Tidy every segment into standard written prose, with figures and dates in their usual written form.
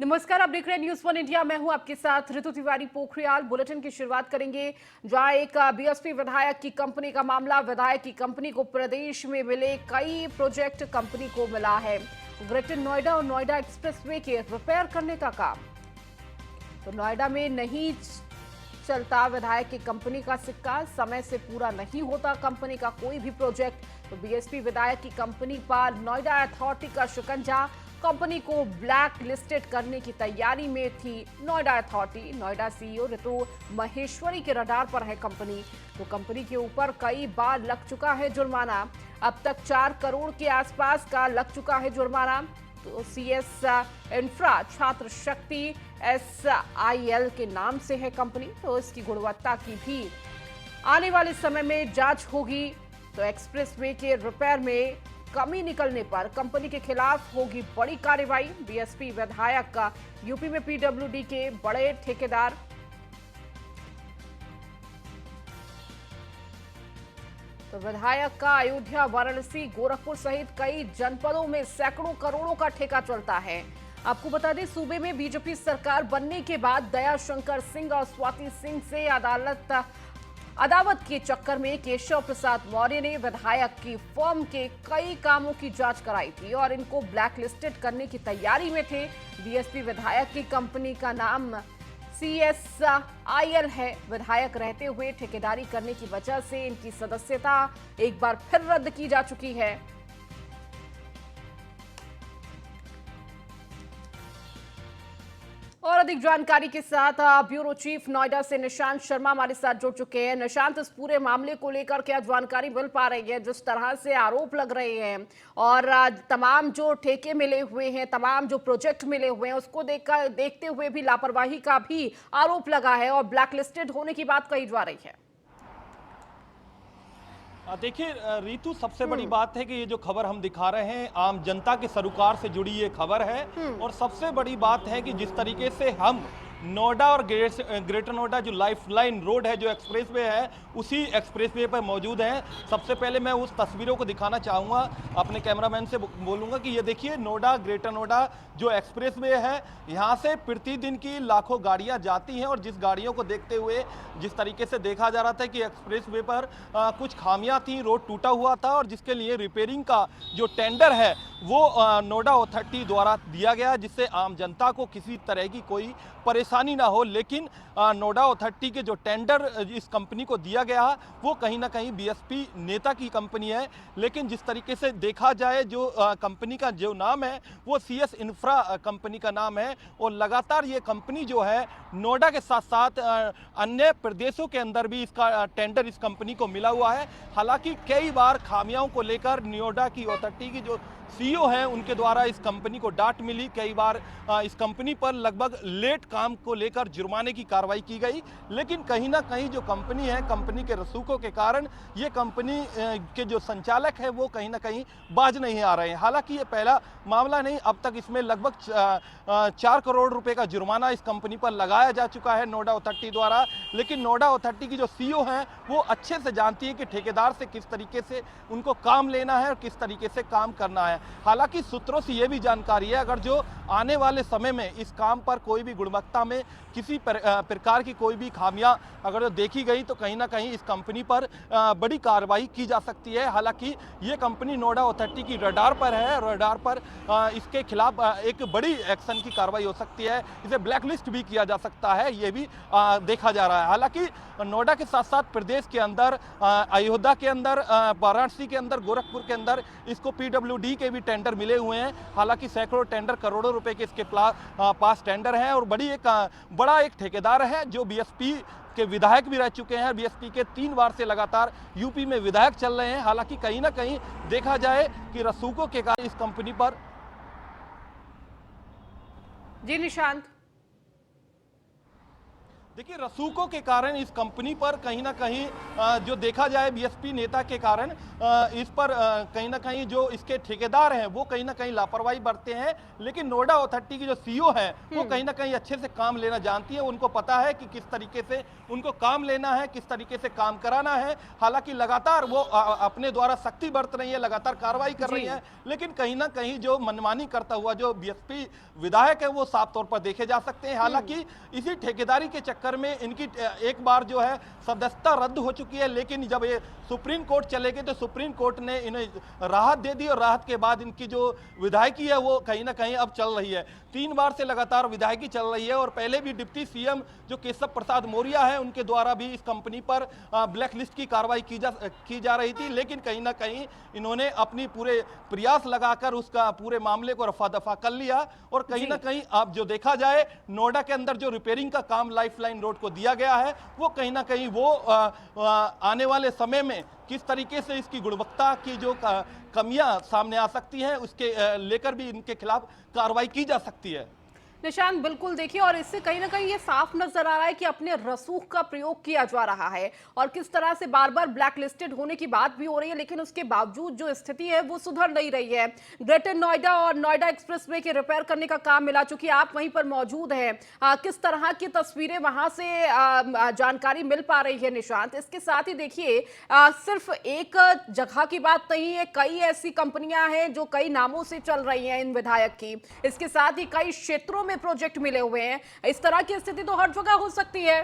नमस्कार, आप देख रहे हैं न्यूज़ वन इंडिया। मैं हूं आपके साथ ऋतु तिवारी पोखरियाल। बुलेटिन की शुरुआत करेंगे जहां एक बीएसपी विधायक की कंपनी का मामला। विधायक की कंपनी को प्रदेश में मिले कई प्रोजेक्ट कंपनी को मिला है। ग्रेटर नोएडा और नोएडा एक्सप्रेसवे के रिपेयर करने का काम। तो नोएडा में नहीं चलता विधायक की कंपनी का सिक्का, समय से पूरा नहीं होता कंपनी का कोई भी प्रोजेक्ट। तो बीएसपी विधायक की कंपनी पर नोएडा अथॉरिटी का शिकंजा। कंपनी को ब्लैक लिस्टेड करने की तैयारी में थी नोएडा अथॉरिटी। नोएडा सीईओ ऋतु महेश्वरी के रडार पर है कंपनी। तो कंपनी के ऊपर कई बार लग चुका है जुर्माना। अब तक 4 करोड़ के आसपास का लग चुका है जुर्माना। तो सीएस इंफ्रा छात्र शक्ति SIL के नाम से है कंपनी। तो इसकी गुणवत्ता की भी आने वाले समय में जांच होगी। तो एक्सप्रेसवे के रिपेयर में कमी निकलने पर कंपनी के खिलाफ होगी बड़ी कार्रवाई। बीएसपी विधायक का यूपी में पीडब्ल्यूडी के बड़े ठेकेदार तो विधायक का अयोध्या, वाराणसी, गोरखपुर सहित कई जनपदों में सैकड़ों करोड़ों का ठेका चलता है। आपको बता दें, सूबे में बीजेपी सरकार बनने के बाद दयाशंकर सिंह और स्वाति सिंह से अदावत के चक्कर में केशव प्रसाद मौर्य ने विधायक की फर्म के कई कामों की जांच कराई थी और इनको ब्लैक लिस्टेड करने की तैयारी में थे। बीएसपी विधायक की कंपनी का नाम CSIL है। विधायक रहते हुए ठेकेदारी करने की वजह से इनकी सदस्यता एक बार फिर रद्द की जा चुकी है। और अधिक जानकारी के साथ ब्यूरो चीफ नोएडा से निशांत शर्मा हमारे साथ जुड़ चुके हैं। निशांत, इस पूरे मामले को लेकर क्या जानकारी मिल पा रही है? जिस तरह से आरोप लग रहे हैं और तमाम जो ठेके मिले हुए हैं, तमाम जो प्रोजेक्ट मिले हुए हैं, उसको देखते हुए भी लापरवाही का भी आरोप लगा है और ब्लैकलिस्टेड होने की बात कही जा रही है। देखिए रीतू, सबसे बड़ी बात है कि ये जो खबर हम दिखा रहे हैं आम जनता के सरोकार से जुड़ी ये खबर है। और सबसे बड़ी बात है कि जिस तरीके से हम नोएडा और ग्रेटर नोएडा जो लाइफलाइन रोड है, जो एक्सप्रेसवे है, उसी एक्सप्रेसवे पर मौजूद हैं। सबसे पहले मैं उस तस्वीरों को दिखाना चाहूँगा, अपने कैमरामैन से बोलूँगा कि ये देखिए नोएडा ग्रेटर नोएडा जो एक्सप्रेसवे है, यहाँ से प्रतिदिन की लाखों गाड़ियाँ जाती हैं। और जिस गाड़ियों को देखते हुए जिस तरीके से देखा जा रहा था कि एक्सप्रेसवे पर कुछ खामियां थी, रोड टूटा हुआ था और जिसके लिए रिपेयरिंग का जो टेंडर है वो नोएडा अथॉरिटी द्वारा दिया गया, जिससे आम जनता को किसी तरह की कोई परेशानी ना हो। लेकिन नोएडा अथॉरिटी के जो टेंडर इस कंपनी को दिया गया वो कहीं ना कहीं बीएसपी नेता की कंपनी है। लेकिन जिस तरीके से देखा जाए, जो कंपनी का जो नाम है वो CS इंफ्रा कंपनी का नाम है। और लगातार ये कंपनी जो है नोएडा के साथ साथ अन्य प्रदेशों के अंदर भी इसका टेंडर इस कंपनी को मिला हुआ है। हालांकि कई बार खामियों को लेकर नोएडा की अथॉरिटी की जो CEO हैं उनके द्वारा इस कंपनी को डांट मिली। कई बार इस कंपनी पर लगभग लेट काम को लेकर जुर्माने की कार्रवाई की गई। लेकिन कहीं ना कहीं जो कंपनी है, कंपनी के रसूखों के कारण ये कंपनी के जो संचालक है वो कहीं ना कहीं बाज नहीं आ रहे हैं। हालांकि ये पहला मामला नहीं, अब तक इसमें लगभग 4 करोड़ रुपए का जुर्माना इस कंपनी पर लगाया जा चुका है नोएडा अथॉरिटी द्वारा। लेकिन नोएडा अथॉरिटी की जो CEO हैं वो अच्छे से जानती है कि ठेकेदार से किस तरीके से उनको काम लेना है और किस तरीके से काम करना है। हालांकि सूत्रों से यह भी जानकारी है, अगर जो आने वाले समय में इस काम पर कोई भी गुणवत्ता में किसी प्रकार की कोई भी खामियां अगर जो देखी गई तो कहीं ना कहीं इस कंपनी पर बड़ी कार्रवाई की जा सकती है। हालांकि ये कंपनी नोएडा अथॉरिटी की रडार पर है, रडार पर इसके खिलाफ एक बड़ी एक्शन की कार्रवाई हो सकती है, इसे ब्लैकलिस्ट भी किया जा सकता है, ये भी देखा जा रहा है। हालांकि नोएडा के साथ साथ प्रदेश के अंदर, अयोध्या के अंदर, वाराणसी के अंदर, गोरखपुर के अंदर इसको PWD के भी टेंडर मिले हुए हैं। हालांकि सैकड़ों टेंडर, करोड़ों रुपए के इसके पास टेंडर हैं। और बड़ा एक ठेकेदार है जो बीएसपी के विधायक भी रह चुके हैं। बीएसपी के 3 बार से लगातार यूपी में विधायक चल रहे हैं। हालांकि कहीं ना कहीं देखा जाए कि रसूखों के कारण इस कंपनी पर जी निशांत। देखिए, रसूखों के कारण इस कंपनी पर कहीं ना कहीं जो देखा जाए बीएसपी नेता के कारण इस पर कहीं ना कहीं जो इसके ठेकेदार हैं वो कहीं ना कहीं लापरवाही बरतते हैं। लेकिन नोएडा अथॉरिटी की जो सीईओ है वो कहीं ना कहीं अच्छे से काम लेना जानती है। उनको पता है कि किस तरीके से उनको काम लेना है, किस तरीके से काम कराना है। हालांकि लगातार वो अपने द्वारा सख्ती बरत रही है, लगातार कार्रवाई कर रही है, लेकिन कहीं ना कहीं जो मनमानी करता हुआ जो बीएसपी विधायक है वो साफ तौर पर देखे जा सकते हैं। हालांकि इसी ठेकेदारी के चक्कर में इनकी एक बार जो है सदस्यता रद्द हो चुकी है, लेकिन जब ये सुप्रीम कोर्ट चले गए तो सुप्रीम कोर्ट ने इन्हें राहत दे दी और राहत के बाद इनकी जो विधायकी है वो कहीं ना कहीं अब चल रही है। 3 बार से लगातार विधायकी चल रही है और पहले भी डिप्टी सीएम जो केशव प्रसाद मौर्य है उनके द्वारा भी इस कंपनी पर ब्लैक लिस्ट की कार्रवाई की जा रही थी, लेकिन कहीं ना कहीं इन्होंने अपनी पूरे प्रयास लगाकर उसका पूरे मामले को रफा दफा कर लिया। और कहीं ना कहीं अब जो देखा जाए नोएडा के अंदर जो रिपेयरिंग का काम लाइफलाइन रोड को दिया गया है वो कहीं ना कहीं वो आने वाले समय में किस तरीके से इसकी गुणवत्ता की जो कमियां सामने आ सकती हैं उसके लेकर भी इनके खिलाफ कार्रवाई की जा सकती है। निशान, बिल्कुल देखिए, और इससे कहीं ना कहीं ये साफ नजर आ रहा है कि अपने रसूख का प्रयोग किया जा रहा है और किस तरह से बार बार ब्लैक लिस्टेड होने की बात भी हो रही है, लेकिन उसके बावजूद जो स्थिति है वो सुधर नहीं रही है। ग्रेटर नोएडा और नोएडा एक्सप्रेसवे के रिपेयर करने का काम मिला, चूंकि आप वहीं पर मौजूद हैं, किस तरह की तस्वीरें वहां से जानकारी मिल पा रही है निशांत? इसके साथ ही देखिए, सिर्फ एक जगह की बात नहीं है, कई ऐसी कंपनियां हैं जो कई नामों से चल रही हैं इन विधायक की। इसके साथ ही कई क्षेत्रों में प्रोजेक्ट मिले हुए हैं। इस तरह की स्थिति तो हर जगह हो सकती है।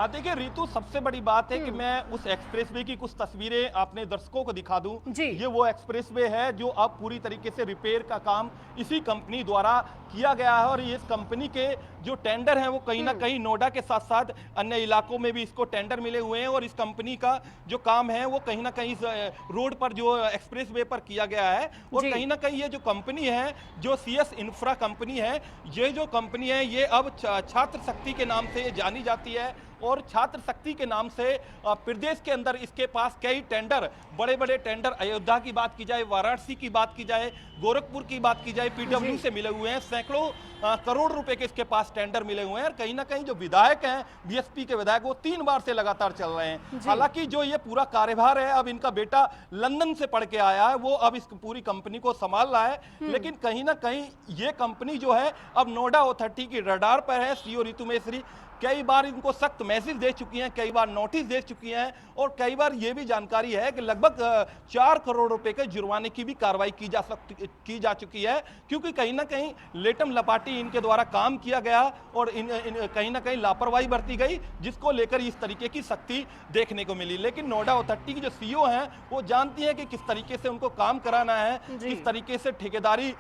देखिए रितु, सबसे बड़ी बात है कि मैं उस एक्सप्रेसवे की कुछ तस्वीरें अपने दर्शकों को दिखा दूं। ये वो एक्सप्रेसवे है जो अब पूरी तरीके से रिपेयर का काम इसी कंपनी द्वारा किया गया है और इस कंपनी के जो टेंडर हैं वो कहीं ना कहीं नोएडा के साथ साथ अन्य इलाकों में भी इसको टेंडर मिले हुए हैं और इस कंपनी का जो काम है वो कहीं ना कहीं इस रोड पर जो एक्सप्रेसवे पर किया गया है। और कहीं ना कहीं ये जो कंपनी है, जो CS इंफ्रा कंपनी है, ये जो कंपनी है ये अब छात्र शक्ति के नाम से जानी जाती है और छात्र शक्ति के नाम से प्रदेश के अंदर इसके पास कई टेंडर, बड़े बड़े टेंडर, अयोध्या की बात की जाए, वाराणसी की बात की जाए, गोरखपुर की बात की जाए, PW से मिले हुए हैं। सैकड़ों करोड़ रुपए के इसके पास टेंडर मिले हुए हैं और कहीं ना कहीं जो विधायक हैं बीएसपी के विधायक वो 3 बार से लगातार चल रहे हैं। हालांकि जो ये पूरा कार्यभार है अब इनका बेटा लंदन से पढ़ के आया है, वो अब इस पूरी कंपनी को संभाल रहा है। लेकिन कहीं ना कहीं ये कंपनी जो है अब नोएडा अथॉरिटी की रडार पर है। सीईओ रितु महेश्वरी कई बार इनको सख्त मैसेज दे चुकी हैं, कई बार नोटिस दे चुकी हैं और कई बार ये भी जानकारी है कि लगभग 4 करोड़ रुपए के जुर्माने की भी कार्रवाई की जा चुकी है, क्योंकि कहीं ना कहीं लेटम लपाटी इनके द्वारा काम किया गया और कहीं ना कहीं लापरवाही बरती गई, जिसको लेकर इस तरीके की सख्ती देखने को मिली। लेकिन नोएडा अथॉरिटी की जो सीईओ हैं वो जानती है कि किस तरीके से उनको काम कराना है, किस तरीके से ठेकेदारी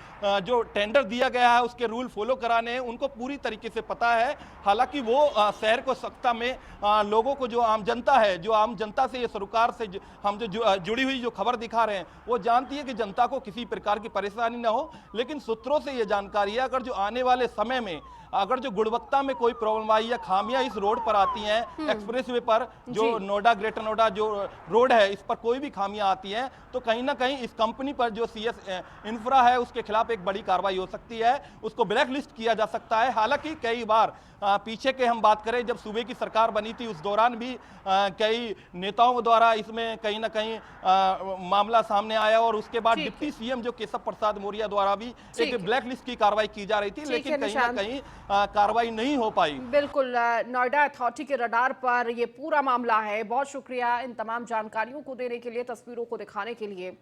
जो टेंडर दिया गया है उसके रूल फॉलो कराने हैं, उनको पूरी तरीके से पता है। हालांकि वो शहर को सख्ता में लोगों को, जो आम जनता है, जो आम जनता से ये सरकार से हम जो जुड़ी हुई जो खबर दिखा रहे हैं वो जानती है कि जनता को किसी प्रकार की परेशानी ना हो। लेकिन सूत्रों से ये जानकारी है अगर जो आने वाले समय में अगर जो गुणवत्ता में कोई प्रॉब्लम आई या खामियां इस रोड पर आती हैं, एक्सप्रेसवे पर जो नोएडा ग्रेटर नोएडा जो रोड है इस पर कोई भी खामियां आती हैं तो कहीं ना कहीं इस कंपनी पर जो CS इंफ्रा है उसके खिलाफ एक बड़ी कार्रवाई हो सकती है, उसको ब्लैक लिस्ट किया जा सकता है। हालांकि कई बार पीछे के हम बात करें जब सूबे की सरकार बनी थी उस दौरान भी कई नेताओं द्वारा इसमें कहीं ना कहीं मामला सामने आया और उसके बाद डिप्टी सीएम जो केशव प्रसाद मौर्य द्वारा भी एक ब्लैक लिस्ट की कार्रवाई की जा रही थी, लेकिन कहीं ना कहीं कार्रवाई नहीं हो पाई। बिल्कुल, नोएडा अथॉरिटी के रडार पर ये पूरा मामला है। बहुत शुक्रिया इन तमाम जानकारियों को देने के लिए, तस्वीरों को दिखाने के लिए।